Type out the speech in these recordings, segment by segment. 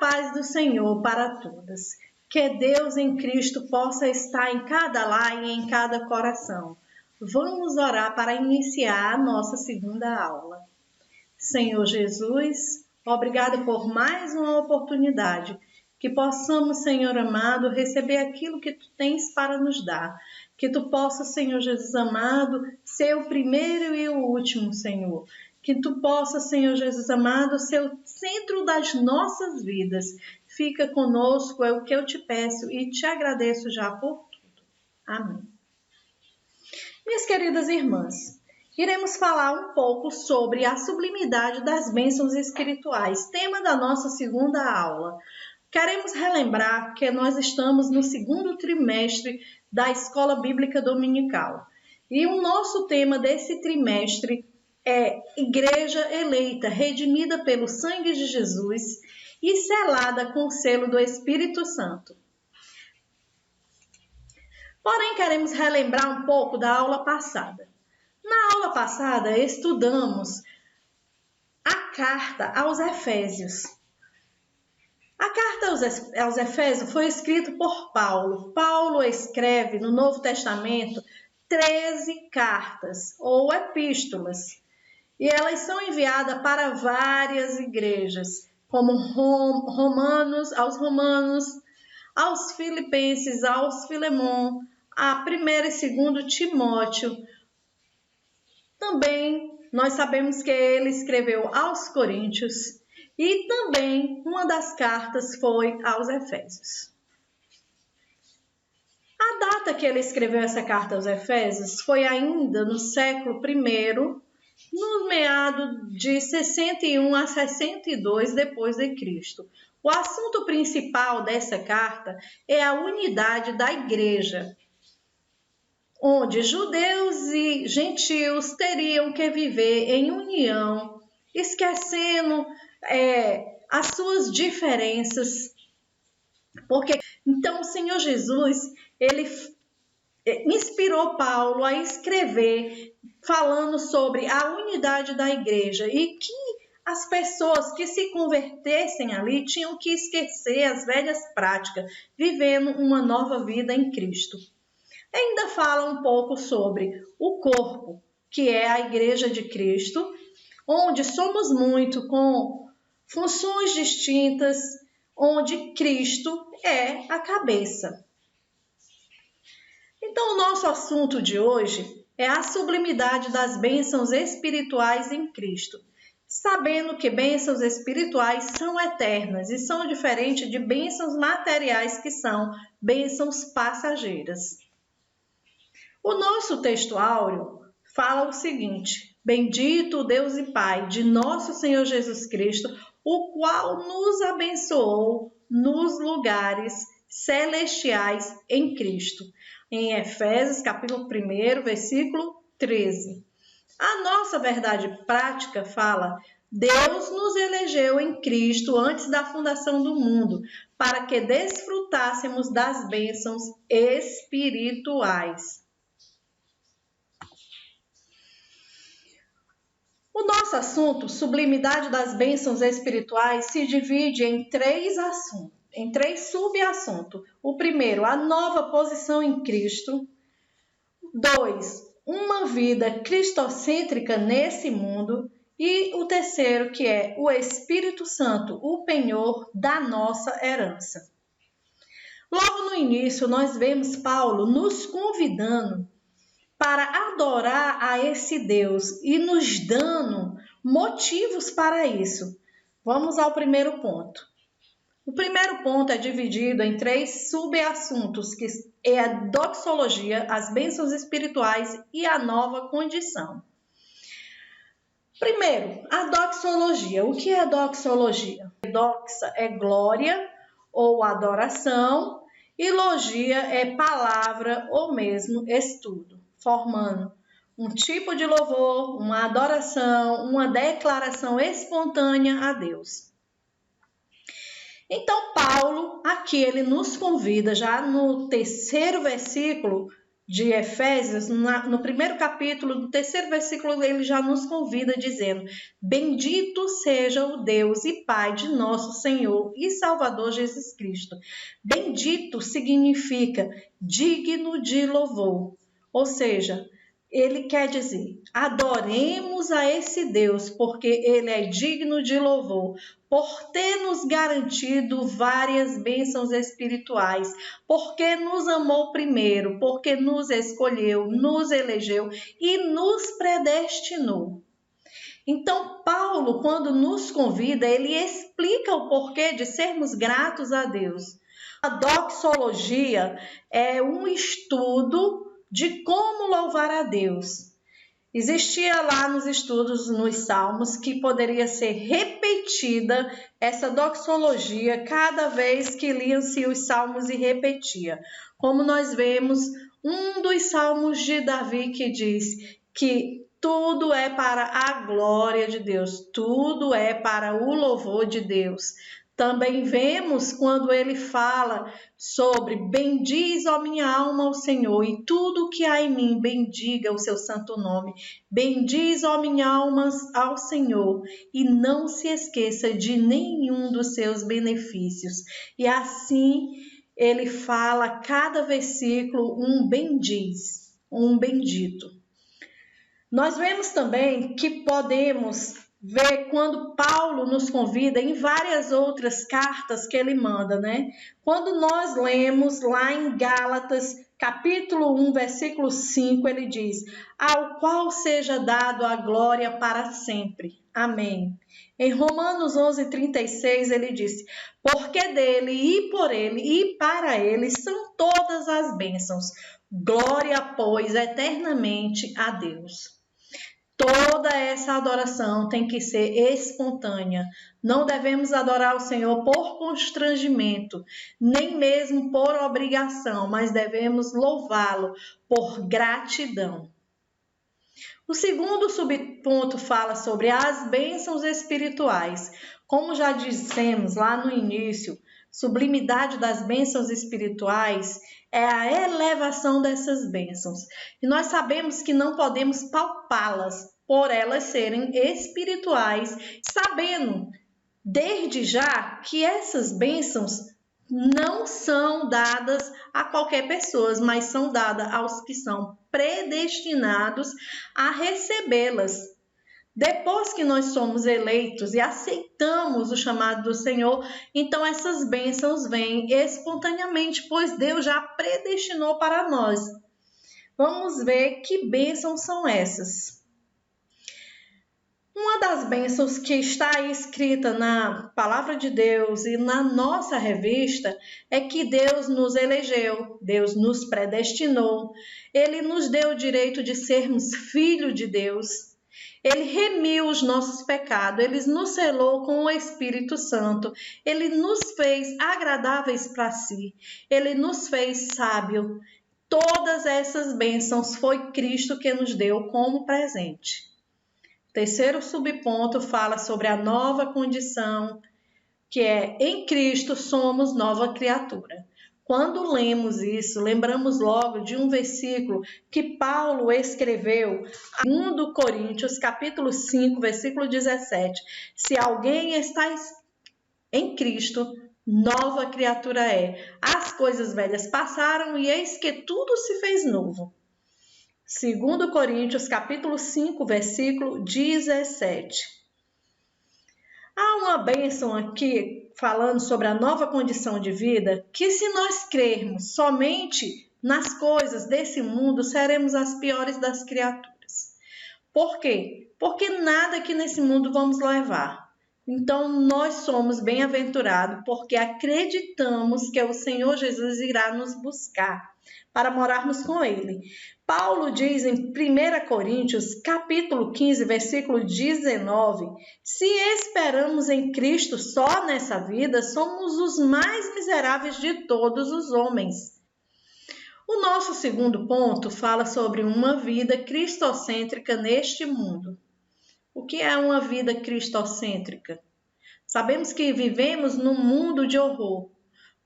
paz do Senhor para todas. Que Deus em Cristo possa estar em cada lar e em cada coração. Vamos orar para iniciar a nossa segunda aula. Senhor Jesus, obrigado por mais uma oportunidade. Que possamos, Senhor amado, receber aquilo que Tu tens para nos dar. Que Tu possas, Senhor Jesus amado, ser o primeiro e o último, Senhor. Que Tu possas, Senhor Jesus amado, ser o centro das nossas vidas. Fica conosco, é o que eu te peço e te agradeço já por tudo. Amém. Minhas queridas irmãs, iremos falar um pouco sobre a sublimidade das bênçãos espirituais, tema da nossa segunda aula. Queremos relembrar que nós estamos no segundo trimestre da Escola Bíblica Dominical. E o nosso tema desse trimestre é Igreja Eleita, redimida pelo sangue de Jesus e selada com o selo do Espírito Santo. Porém, queremos relembrar um pouco da aula passada. Na aula passada, estudamos a carta aos Efésios. A carta aos Efésios foi escrita por Paulo. Paulo escreve no Novo Testamento 13 cartas ou epístolas. E elas são enviadas para várias igrejas, como aos Romanos, aos Filipenses, aos Filemon, a 1ª e 2º Timóteo. Também nós sabemos que ele escreveu aos Coríntios e também uma das cartas foi aos Efésios. A data que ele escreveu essa carta aos Efésios foi ainda no século I, no meado de 61 a 62 depois de Cristo. O assunto principal dessa carta é a unidade da igreja, onde judeus e gentios teriam que viver em união, esquecendo as suas diferenças. Porque então o Senhor Jesus, ele inspirou Paulo a escrever falando sobre a unidade da igreja e que as pessoas que se convertessem ali tinham que esquecer as velhas práticas, vivendo uma nova vida em Cristo. Ainda fala um pouco sobre o corpo, que é a igreja de Cristo, onde somos muito com funções distintas, onde Cristo é a cabeça. Então, o nosso assunto de hoje é a sublimidade das bênçãos espirituais em Cristo, sabendo que bênçãos espirituais são eternas e são diferentes de bênçãos materiais, que são bênçãos passageiras. O nosso texto áureo fala o seguinte: bendito o Deus e Pai de nosso Senhor Jesus Cristo, o qual nos abençoou nos lugares celestiais em Cristo. Em Efésios, capítulo 1, versículo 13. A nossa verdade prática fala: Deus nos elegeu em Cristo antes da fundação do mundo, para que desfrutássemos das bênçãos espirituais. O nosso assunto, sublimidade das bênçãos espirituais, se divide em três subassuntos. O primeiro, a nova posição em Cristo. 2, uma vida cristocêntrica nesse mundo. E o terceiro, que é o Espírito Santo, o penhor da nossa herança. Logo no início, nós vemos Paulo nos convidando para adorar a esse Deus e nos dando motivos para isso. Vamos ao primeiro ponto. O primeiro ponto é dividido em 3 subassuntos, que é a doxologia, as bênçãos espirituais e a nova condição. Primeiro, a doxologia. O que é a doxologia? Doxa é glória ou adoração e logia é palavra ou mesmo estudo, formando um tipo de louvor, uma adoração, uma declaração espontânea a Deus. Então, Paulo, aqui ele nos convida, já no 3º versículo, de Efésios, no primeiro capítulo, no terceiro versículo, ele já nos convida dizendo: bendito seja o Deus e Pai de nosso Senhor e Salvador Jesus Cristo. Bendito significa digno de louvor, ou seja, ele quer dizer, adoremos a esse Deus, porque ele é digno de louvor, por ter nos garantido várias bênçãos espirituais, porque nos amou primeiro, porque nos escolheu, nos elegeu e nos predestinou. Então, Paulo, quando nos convida, ele explica o porquê de sermos gratos a Deus. A doxologia é um estudo de como louvar a Deus. Existia lá nos estudos, nos Salmos, que poderia ser repetida essa doxologia cada vez que liam-se os Salmos e repetia. Como nós vemos, um dos Salmos de Davi que diz que tudo é para a glória de Deus, tudo é para o louvor de Deus. Também vemos quando ele fala sobre bendiz, ó minha alma, ao Senhor, e tudo que há em mim, bendiga o seu santo nome. Bendiz, ó minha alma, ao Senhor, e não se esqueça de nenhum dos seus benefícios. E assim ele fala cada versículo um bendiz, um bendito. Nós vemos também que podemos ver quando Paulo nos convida em várias outras cartas que ele manda, né? Quando nós lemos lá em Gálatas, capítulo 1, versículo 5, ele diz: ao qual seja dado a glória para sempre. Amém. Em Romanos 11:36, ele disse: porque dele e por ele e para ele são todas as bênçãos. Glória, pois, eternamente a Deus. Toda essa adoração tem que ser espontânea. Não devemos adorar o Senhor por constrangimento, nem mesmo por obrigação, mas devemos louvá-lo por gratidão. O segundo subponto fala sobre as bênçãos espirituais. Como já dissemos lá no início, sublimidade das bênçãos espirituais é a elevação dessas bênçãos. E nós sabemos que não podemos palpá-las por elas serem espirituais, sabendo desde já que essas bênçãos não são dadas a qualquer pessoa, mas são dadas aos que são predestinados a recebê-las. Depois que nós somos eleitos e aceitamos o chamado do Senhor, então essas bênçãos vêm espontaneamente, pois Deus já predestinou para nós. Vamos ver que bênçãos são essas. Uma das bênçãos que está aí escrita na Palavra de Deus e na nossa revista é que Deus nos elegeu, Deus nos predestinou, Ele nos deu o direito de sermos filhos de Deus. Ele remiu os nossos pecados, Ele nos selou com o Espírito Santo, Ele nos fez agradáveis para si, Ele nos fez sábio. Todas essas bênçãos foi Cristo que nos deu como presente. O terceiro subponto fala sobre a nova condição, que é em Cristo somos nova criatura. Quando lemos isso, lembramos logo de um versículo que Paulo escreveu, 2 Coríntios, capítulo 5, versículo 17. Se alguém está em Cristo, nova criatura é. As coisas velhas passaram e eis que tudo se fez novo. 2 Coríntios, capítulo 5, versículo 17. Há uma bênção aqui falando sobre a nova condição de vida, que se nós crermos somente nas coisas desse mundo, seremos as piores das criaturas. Por quê? Porque nada aqui nesse mundo vamos levar. Então, nós somos bem-aventurados porque acreditamos que o Senhor Jesus irá nos buscar para morarmos com Ele. Paulo diz em 1 Coríntios, capítulo 15, versículo 19, se esperamos em Cristo só nessa vida, somos os mais miseráveis de todos os homens. O nosso segundo ponto fala sobre uma vida cristocêntrica neste mundo. O que é uma vida cristocêntrica? Sabemos que vivemos num mundo de horror.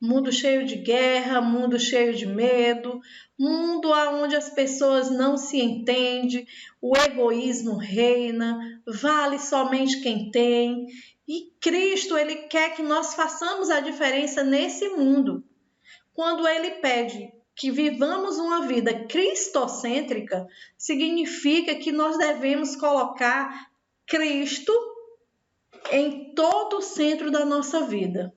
mundo cheio de guerra, mundo cheio de medo, mundo onde as pessoas não se entendem, o egoísmo reina, vale somente quem tem. E Cristo, ele quer que nós façamos a diferença nesse mundo. Quando ele pede que vivamos uma vida cristocêntrica, significa que nós devemos colocar Cristo em todo o centro da nossa vida,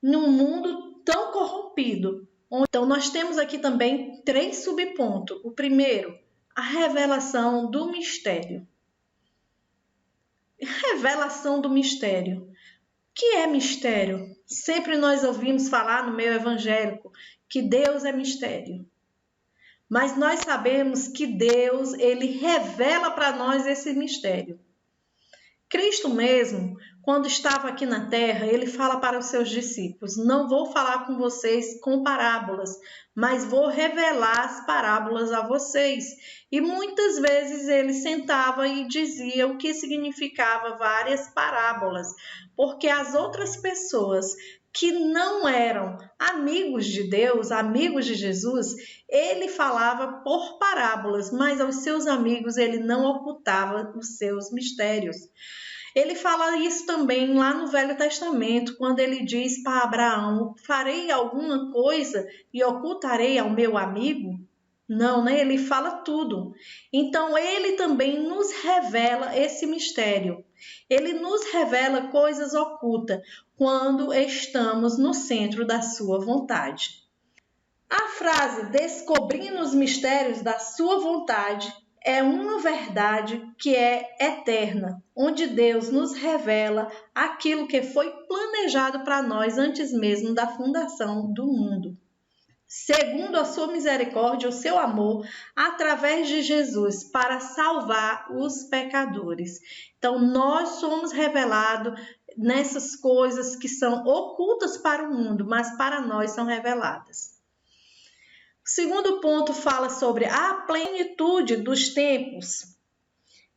num mundo tão corrompido. Então, nós temos aqui também 3 subpontos. O primeiro, a revelação do mistério. Revelação do mistério. O que é mistério? Sempre nós ouvimos falar no meio evangélico que Deus é mistério. Mas nós sabemos que Deus, ele revela para nós esse mistério. Cristo mesmo, quando estava aqui na terra, ele fala para os seus discípulos: não vou falar com vocês com parábolas, mas vou revelar as parábolas a vocês. E muitas vezes ele sentava e dizia o que significava várias parábolas, porque as outras pessoas que não eram amigos de Deus, amigos de Jesus, ele falava por parábolas, mas aos seus amigos ele não ocultava os seus mistérios. Ele fala isso também lá no Velho Testamento, quando ele diz para Abraão: farei alguma coisa e ocultarei ao meu amigo? Não, né? Ele fala tudo. Então, ele também nos revela esse mistério. Ele nos revela coisas ocultas quando estamos no centro da sua vontade. A frase "descobrindo os mistérios da sua vontade" é uma verdade que é eterna, onde Deus nos revela aquilo que foi planejado para nós antes mesmo da fundação do mundo. Segundo a sua misericórdia, o seu amor, através de Jesus, para salvar os pecadores. Então, nós somos revelados nessas coisas que são ocultas para o mundo, mas para nós são reveladas. O segundo ponto fala sobre a plenitude dos tempos.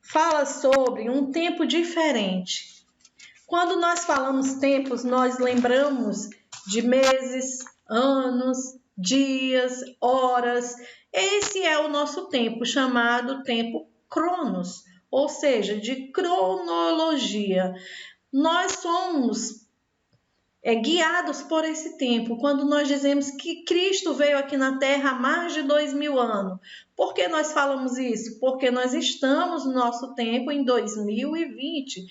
Fala sobre um tempo diferente. Quando nós falamos tempos, nós lembramos de meses, anos, dias, horas. Esse é o nosso tempo, chamado tempo Cronos, ou seja, de cronologia. Nós somos guiados por esse tempo, quando nós dizemos que Cristo veio aqui na Terra há mais de 2000 anos. Por que nós falamos isso? Porque nós estamos no nosso tempo em 2020.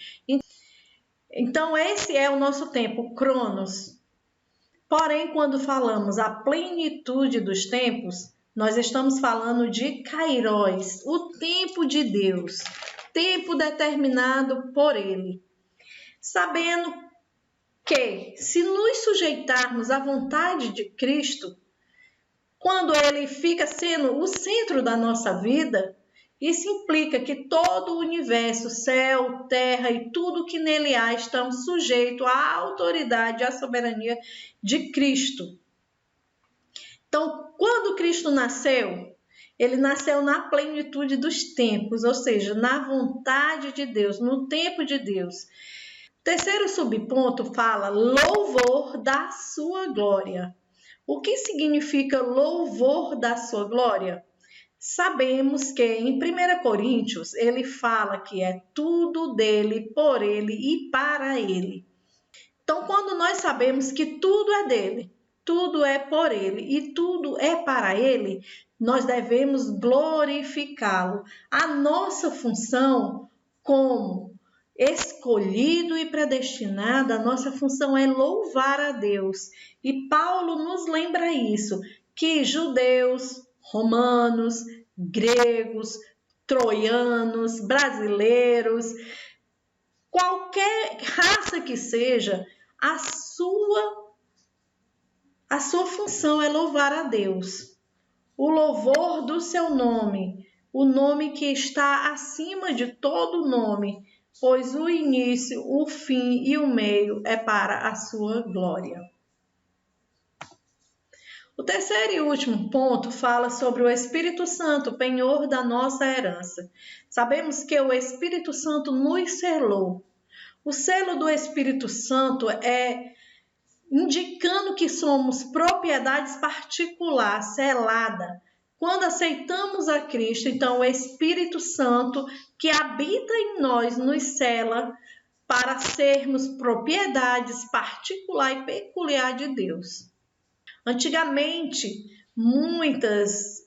Então, esse é o nosso tempo, Cronos. Porém, quando falamos a plenitude dos tempos, nós estamos falando de Kairos, o tempo de Deus, tempo determinado por Ele. Sabendo que, se nos sujeitarmos à vontade de Cristo, quando ele fica sendo o centro da nossa vida, isso implica que todo o universo, céu, terra e tudo que nele há estão sujeitos à autoridade e à soberania de Cristo. Então, quando Cristo nasceu, ele nasceu na plenitude dos tempos, ou seja, na vontade de Deus, no tempo de Deus. Terceiro subponto fala louvor da sua glória. O que significa louvor da sua glória? Sabemos que em 1 Coríntios ele fala que é tudo dele, por ele e para ele. Então, quando nós sabemos que tudo é dele, tudo é por ele e tudo é para ele, nós devemos glorificá-lo. A nossa função como escolhido e predestinado, a nossa função é louvar a Deus. E Paulo nos lembra isso, que judeus, romanos, gregos, troianos, brasileiros, qualquer raça que seja, a sua função é louvar a Deus. O louvor do seu nome, o nome que está acima de todo nome, pois o início, o fim e o meio é para a sua glória. O terceiro e último ponto fala sobre o Espírito Santo, penhor da nossa herança. Sabemos que o Espírito Santo nos selou. O selo do Espírito Santo é indicando que somos propriedades particular, selada. Quando aceitamos a Cristo, então o Espírito Santo que habita em nós nos sela para sermos propriedades particular e peculiar de Deus. Antigamente, muitos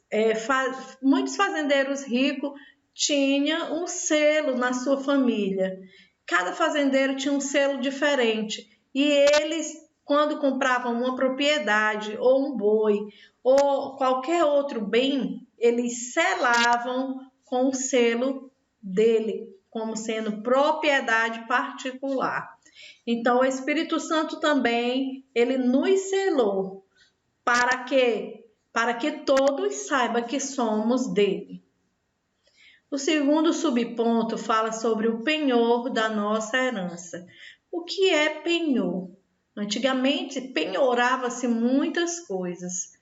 fazendeiros ricos tinham um selo na sua família. Cada fazendeiro tinha um selo diferente e eles, quando compravam uma propriedade ou um boi ou qualquer outro bem, eles selavam com o selo dele, como sendo propriedade particular. Então, o Espírito Santo também, ele nos selou para que todos saibam que somos dele. O segundo subponto fala sobre o penhor da nossa herança. O que é penhor? Antigamente, penhorava-se muitas coisas.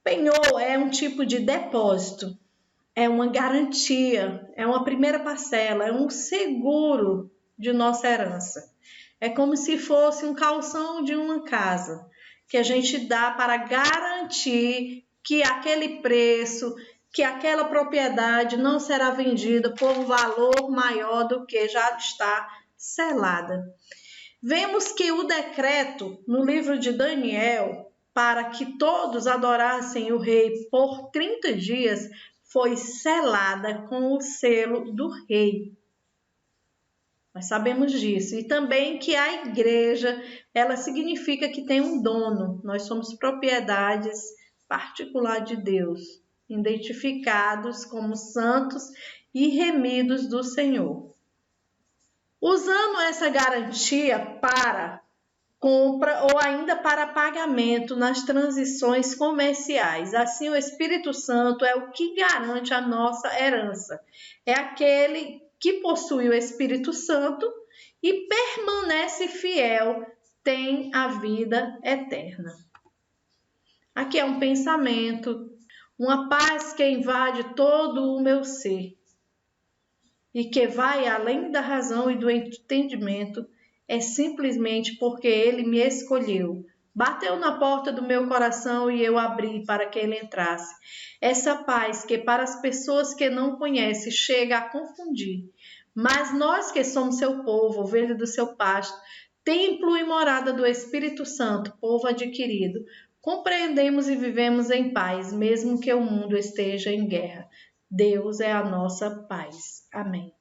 Penhor é um tipo de depósito, é uma garantia, é uma primeira parcela, é um seguro de nossa herança. É como se fosse um calção de uma casa, que a gente dá para garantir que aquele preço, que aquela propriedade não será vendida por um valor maior do que já está selada. Vemos que o decreto no livro de Daniel, para que todos adorassem o rei por 30 dias, foi selada com o selo do rei. Nós sabemos disso. E também que a igreja, ela significa que tem um dono. Nós somos propriedades particular de Deus, identificados como santos e remidos do Senhor. Usando essa garantia para compra ou ainda para pagamento nas transições comerciais. Assim, o Espírito Santo é o que garante a nossa herança. É aquele que possui o Espírito Santo e permanece fiel, tem a vida eterna. Aqui é um pensamento, uma paz que invade todo o meu ser e que vai além da razão e do entendimento. É simplesmente porque ele me escolheu. Bateu na porta do meu coração e eu abri para que ele entrasse. Essa paz que para as pessoas que não conhecem chega a confundir. Mas nós que somos seu povo, ovelha do seu pasto, templo e morada do Espírito Santo, povo adquirido, compreendemos e vivemos em paz, mesmo que o mundo esteja em guerra. Deus é a nossa paz. Amém.